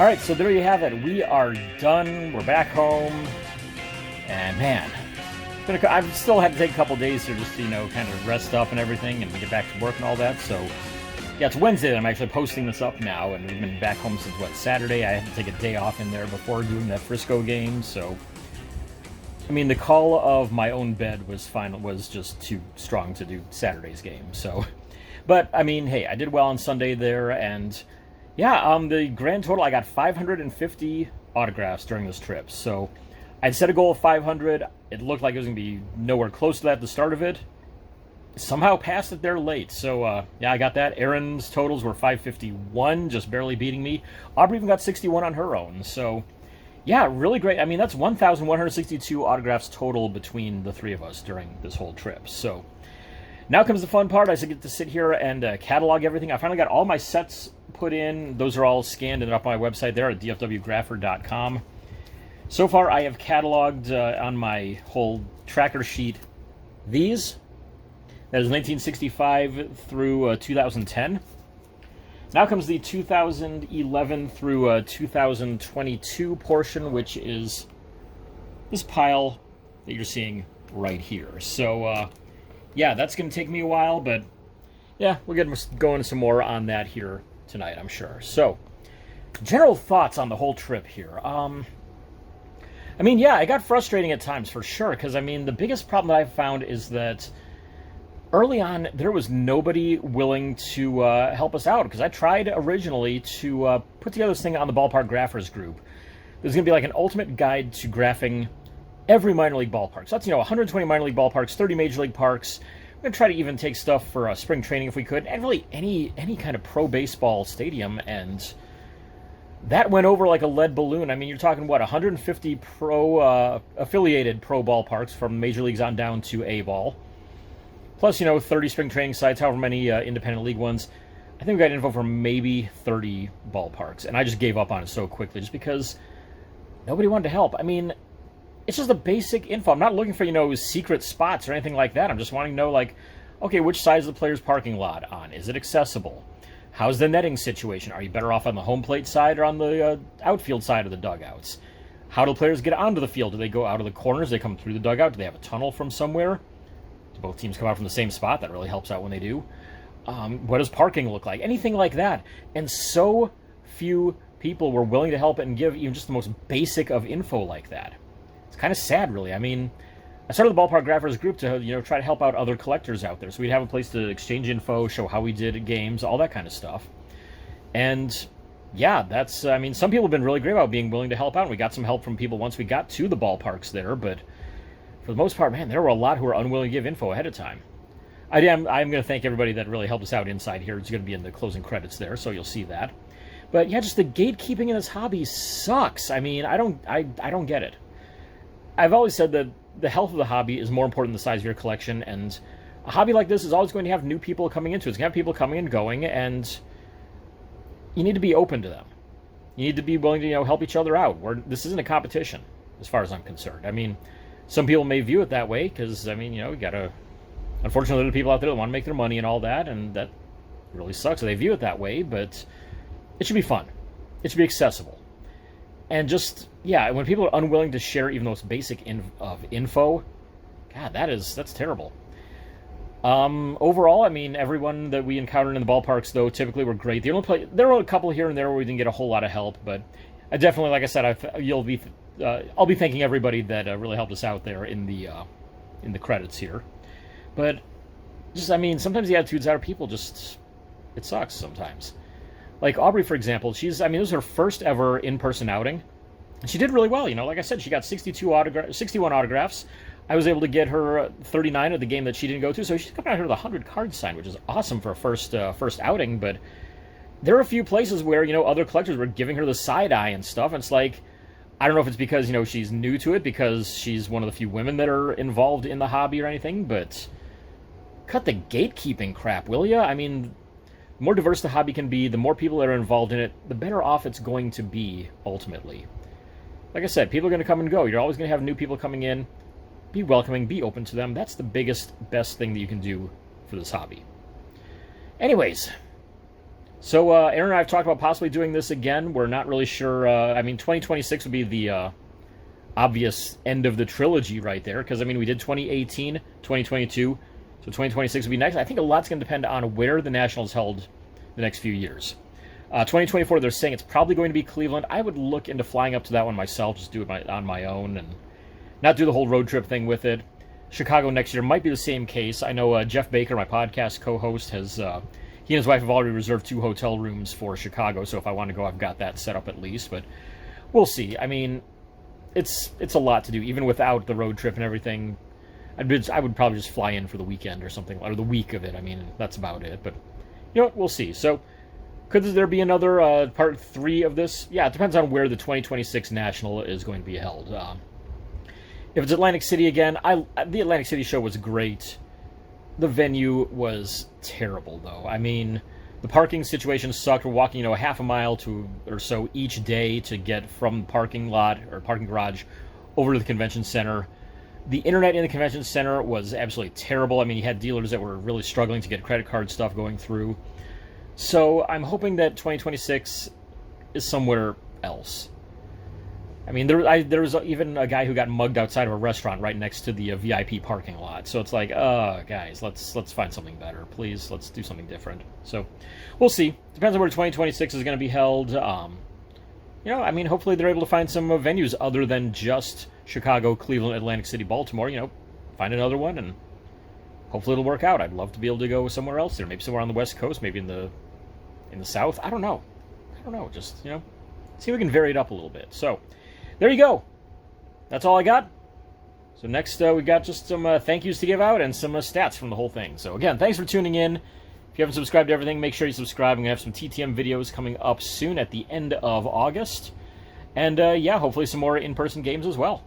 All right, so there you have it. We are done. We're back home. And man, I've still had to take a couple days here just to, kind of rest up and everything and get back to work and all that. So, yeah, it's Wednesday that I'm actually posting this up now. And we've been back home since, Saturday? I had to take a day off in there before doing that Frisco game. So, I mean, the call of my own bed was just too strong to do Saturday's game. So, but, I mean, hey, I did well on Sunday there. And yeah, the grand total, I got 550 autographs during this trip. So I'd set a goal of 500. It looked like it was going to be nowhere close to that at the start of it. Somehow passed it there late. So, yeah, I got that. Erin's totals were 551, just barely beating me. Aubrey even got 61 on her own. So, yeah, really great. I mean, that's 1,162 autographs total between the three of us during this whole trip. So now comes the fun part. I get to sit here and catalog everything. I finally got all my sets put in. Those are all scanned and up on my website there at DFWGrapher.com. So far, I have cataloged on my whole tracker sheet these. That is 1965 through 2010. Now comes the 2011 through 2022 portion, which is this pile that you're seeing right here. So, yeah, that's going to take me a while, but yeah, we'll get going some more on that here tonight, I'm sure. So, general thoughts on the whole trip here. I mean, yeah, it got frustrating at times for sure, because, I mean, the biggest problem that I've found is that early on, there was nobody willing to help us out, because I tried originally to put together this thing on the Ballpark Graphers group. There's going to be like an ultimate guide to graphing every minor league ballpark. So that's, 120 minor league ballparks, 30 major league parks. We're going to try to even take stuff for spring training if we could, and really any kind of pro baseball stadium, and that went over like a lead balloon. I mean, you're talking, 150 affiliated pro ballparks from major leagues on down to A-ball. Plus, 30 spring training sites, however many independent league ones. I think we got info for maybe 30 ballparks, and I just gave up on it so quickly just because nobody wanted to help. I mean, it's just the basic info. I'm not looking for, secret spots or anything like that. I'm just wanting to know, okay, which side is the player's parking lot on? Is it accessible? How's the netting situation? Are you better off on the home plate side or on the outfield side of the dugouts? How do players get onto the field? Do they go out of the corners? Do they come through the dugout? Do they have a tunnel from somewhere? Do both teams come out from the same spot? That really helps out when they do. What does parking look like? Anything like that. And so few people were willing to help and give even just the most basic of info like that. It's kind of sad, really. I mean, I started the Ballpark Graphers group to, try to help out other collectors out there. So we'd have a place to exchange info, show how we did at games, all that kind of stuff. And, yeah, that's, I mean, some people have been really great about being willing to help out. We got some help from people once we got to the ballparks there, but for the most part, man, there were a lot who were unwilling to give info ahead of time. I'm going to thank everybody that really helped us out inside here. It's going to be in the closing credits there, so you'll see that. But, yeah, just the gatekeeping in this hobby sucks. I mean, I don't get it. I've always said that the health of the hobby is more important than the size of your collection, and a hobby like this is always going to have new people coming into it. It's going to have people coming and going, and you need to be open to them. You need to be willing to, help each other out. This isn't a competition, as far as I'm concerned. I mean, some people may view it that way, because, I mean, you got to... Unfortunately, there are people out there that want to make their money and all that, and that really sucks that they view it that way, but it should be fun. It should be accessible. And just, yeah, when people are unwilling to share even the most basic of info, God, that's terrible. Overall, I mean, everyone that we encountered in the ballparks, though, typically were great. There were a couple here and there where we didn't get a whole lot of help, but I definitely, like I said, I'll be thanking everybody that really helped us out there in the credits here. But just, I mean, sometimes the attitudes out of people just, it sucks sometimes. Like Aubrey, for example, this was her first ever in-person outing. She did really well, like I said, she got 61 autographs. I was able to get her 39 at the game that she didn't go to, so she's coming out here with 100 cards signed, which is awesome for a first outing, but there are a few places where, other collectors were giving her the side eye and stuff, and it's like, I don't know if it's because, she's new to it, because she's one of the few women that are involved in the hobby or anything, but cut the gatekeeping crap, will ya? I mean, the more diverse the hobby can be, the more people that are involved in it, the better off it's going to be, ultimately. Like I said, people are going to come and go. You're always going to have new people coming in. Be welcoming, be open to them. That's the best thing that you can do for this hobby. Anyways, So Aaron and I have talked about possibly doing this again. We're not really sure. I mean, 2026 would be the obvious end of the trilogy right there, because, I mean, we did 2018, 2022, so 2026 would be next. I think a lot's going to depend on where the Nationals held the next few years. 2024, they're saying it's probably going to be Cleveland. I would look into flying up to that one myself, just do it on my own, and not do the whole road trip thing with it. Chicago next year might be the same case. I know Jeff Baker, my podcast co-host, has... he and his wife have already reserved 2 hotel rooms for Chicago, so if I want to go, I've got that set up at least. But we'll see. I mean, it's a lot to do, even without the road trip and everything. I would probably just fly in for the weekend or something, or the week of it. I mean, that's about it. But, you know what? We'll see. So, could there be another part 3 of this? Yeah, it depends on where the 2026 National is going to be held. If it's Atlantic City again, the Atlantic City show was great. The venue was terrible, though. I mean, the parking situation sucked. We're walking, a half a mile or so each day to get from the parking lot or parking garage over to the convention center. The internet in the convention center was absolutely terrible. I mean, you had dealers that were really struggling to get credit card stuff going through. So I'm hoping that 2026 is somewhere else. I mean, there was even a guy who got mugged outside of a restaurant right next to the VIP parking lot. So it's like, guys, let's find something better, please. Let's do something different. So we'll see. Depends on where 2026 is going to be held. I mean, hopefully they're able to find some venues other than just Chicago, Cleveland, Atlantic City, Baltimore. Find another one, and hopefully it'll work out. I'd love to be able to go somewhere else there, maybe somewhere on the West Coast, maybe in the South. I don't know. Just see if we can vary it up a little bit. So. There you go. That's all I got. So next we got just some thank yous to give out and some stats from the whole thing. So again, thanks for tuning in. If you haven't subscribed to everything, make sure you subscribe. I'm going to have some TTM videos coming up soon at the end of August. And hopefully some more in-person games as well.